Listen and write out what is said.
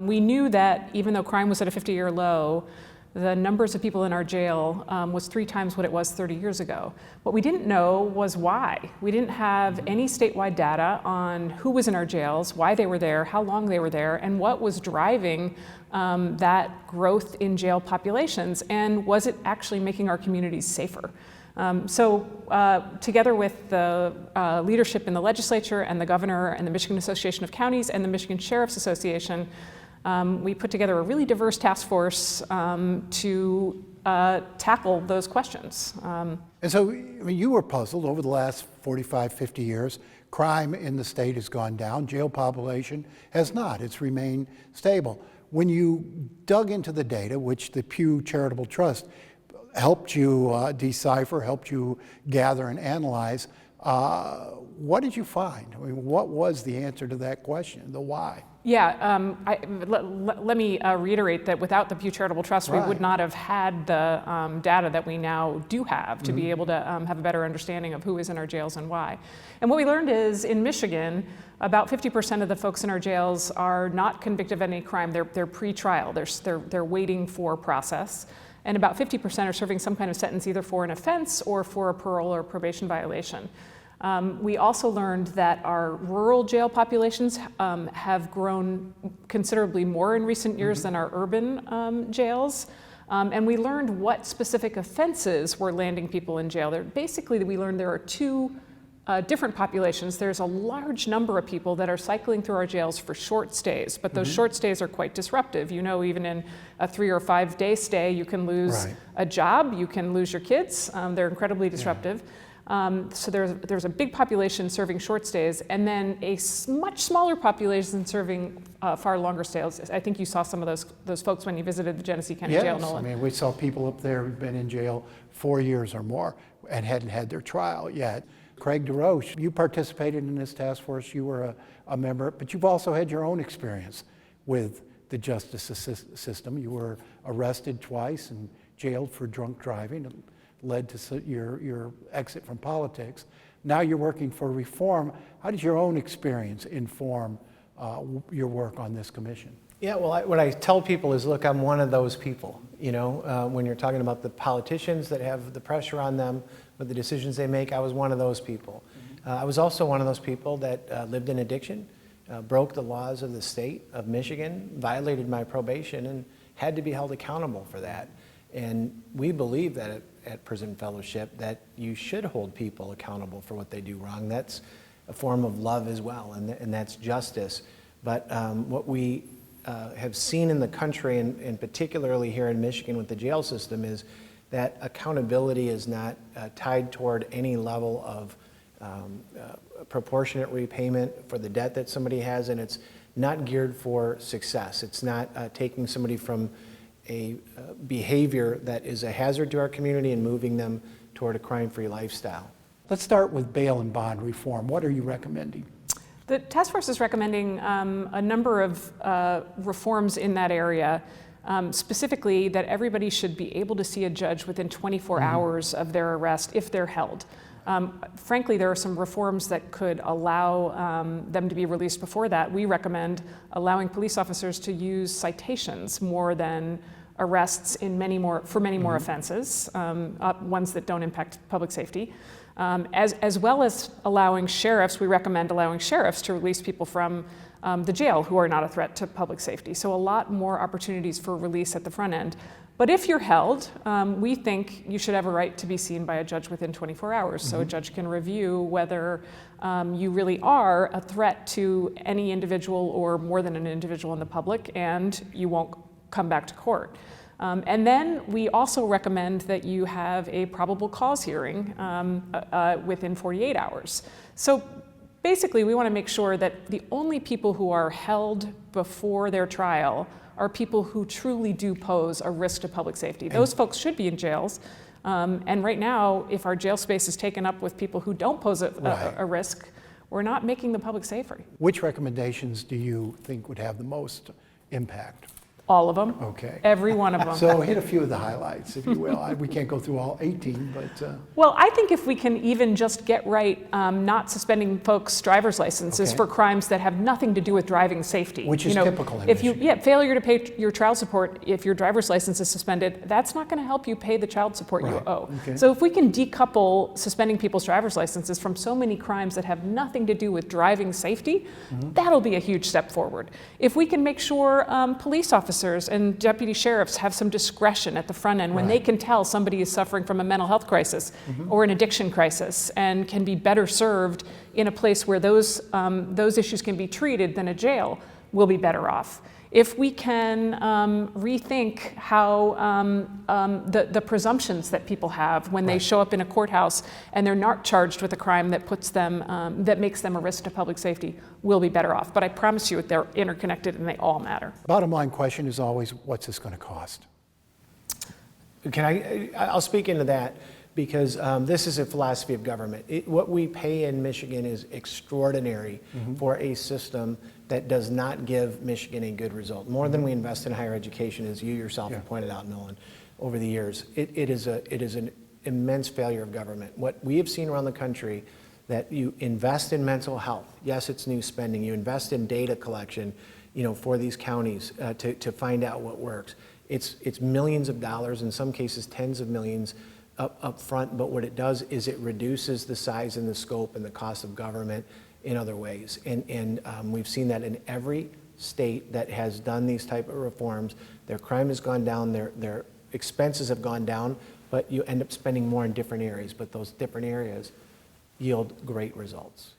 We knew that even though crime was at a 50-year low, the numbers of people in our jail was 3 times what it was 30 years ago. What we didn't know was why. We didn't have any statewide data on who was in our jails, why they were there, how long they were there, and what was driving that growth in jail populations, and was it actually making our communities safer? Together with the leadership in the legislature and the governor and the Michigan Association of Counties and the Michigan Sheriff's Association, we put together a really diverse task force to tackle those questions. And so, I mean, you were puzzled over the last 45, 50 years. Crime in the state has gone down. Jail population has not. It's remained stable. When you dug into the data, which the Pew Charitable Trust helped you decipher, helped you gather and analyze, what did you find? I mean, what was the answer to that question, the why? Yeah, let me reiterate that without the Pew Charitable Trust, we would not have had the data that we now do have to be able to have a better understanding of who is in our jails and why. And what we learned is in Michigan, about 50% of the folks in our jails are not convicted of any crime. They're pre-trial. They're waiting for process. And about 50% are serving some kind of sentence either for an offense or for a parole or probation violation. We also learned that our rural jail populations have grown considerably more in recent years than our urban jails. And we learned what specific offenses were landing people in jail. Basically, we learned there are 2 different populations. There's a large number of people that are cycling through our jails for short stays, but those short stays are quite disruptive. You know, even in a 3 or 5 day stay, you can lose a job, you can lose your kids. They're incredibly disruptive. So there's a big population serving short stays, and then a much smaller population serving far longer stays. I think you saw some of those folks when you visited the Genesee County Jail, Nolan. I mean, we saw people up there who've been in jail 4 years or more and hadn't had their trial yet. Craig DeRoche, you participated in this task force, you were a member, but you've also had your own experience with the justice system. You were arrested twice and jailed for drunk driving. It led to your exit from politics. Now you're working for reform. How does your own experience inform your work on this commission? Yeah, well, what I tell people is, look, I'm one of those people. You know, when you're talking about the politicians that have the pressure on them with the decisions they make, I was one of those people. I was also one of those people that lived in addiction, broke the laws of the state of Michigan, violated my probation, and had to be held accountable for that. And we believe that at Prison Fellowship that you should hold people accountable for what they do wrong. That's a form of love as well, and that's justice. But what we have seen in the country, and particularly here in Michigan with the jail system, is that accountability is not tied toward any level of proportionate repayment for the debt that somebody has, and it's not geared for success. It's not taking somebody from a behavior that is a hazard to our community and moving them toward a crime-free lifestyle. Let's start with bail and bond reform. What are you recommending? The task force is recommending a number of reforms in that area, specifically that everybody should be able to see a judge within 24 hours of their arrest if they're held. Frankly, there are some reforms that could allow them to be released before that. We recommend allowing police officers to use citations more than arrests in many more offenses, ones that don't impact public safety. As well as allowing sheriffs, we recommend allowing sheriffs to release people from the jail who are not a threat to public safety. So a lot more opportunities for release at the front end. But if you're held, we think you should have a right to be seen by a judge within 24 hours. So a judge can review whether you really are a threat to any individual or more than an individual in the public, and you won't come back to court. And then we also recommend that you have a probable cause hearing within 48 hours. So basically, we want to make sure that the only people who are held before their trial are people who truly do pose a risk to public safety. Those folks should be in jails. And right now, if our jail space is taken up with people who don't pose a risk, we're not making the public safer. Which recommendations do you think would have the most impact? All of them. Okay. Every one of them. So hit a few of the highlights, if you will. We can't go through all 18, but Well, I think if we can even just get right, not suspending folks' driver's licenses Okay. for crimes that have nothing to do with driving safety. Which is typical in if you, Michigan. failure to pay your child support, if your driver's license is suspended, that's not going to help you pay the child support you Right. owe. Okay. So if we can decouple suspending people's driver's licenses from so many crimes that have nothing to do with driving safety, that'll be a huge step forward. If we can make sure police officers and deputy sheriffs have some discretion at the front end when they Right. can tell somebody is suffering from a mental health crisis or an addiction crisis and can be better served in a place where those issues can be treated than a jail, we'll be better off. If we can rethink how the presumptions that people have when they Right. show up in a courthouse and they're not charged with a crime that puts them, that makes them a risk to public safety, we'll be better off. But I promise you they're interconnected and they all matter. bottom line question is always, what's this going to cost? I'll speak into that because this is a philosophy of government. What we pay in Michigan is extraordinary for a system that does not give Michigan a good result. More than we invest in higher education, as you yourself have pointed out, Nolan, over the years. It is an immense failure of government. What we have seen around the country, that you invest in mental health. Yes, it's new spending. You invest in data collection, for these counties to find out what works. It's millions of dollars, in some cases tens of millions up front, but what it does is it reduces the size and the scope and the cost of government in other ways. And we've seen that in every state that has done these type of reforms. Their crime has gone down, their expenses have gone down, but you end up spending more in different areas, but those different areas yield great results.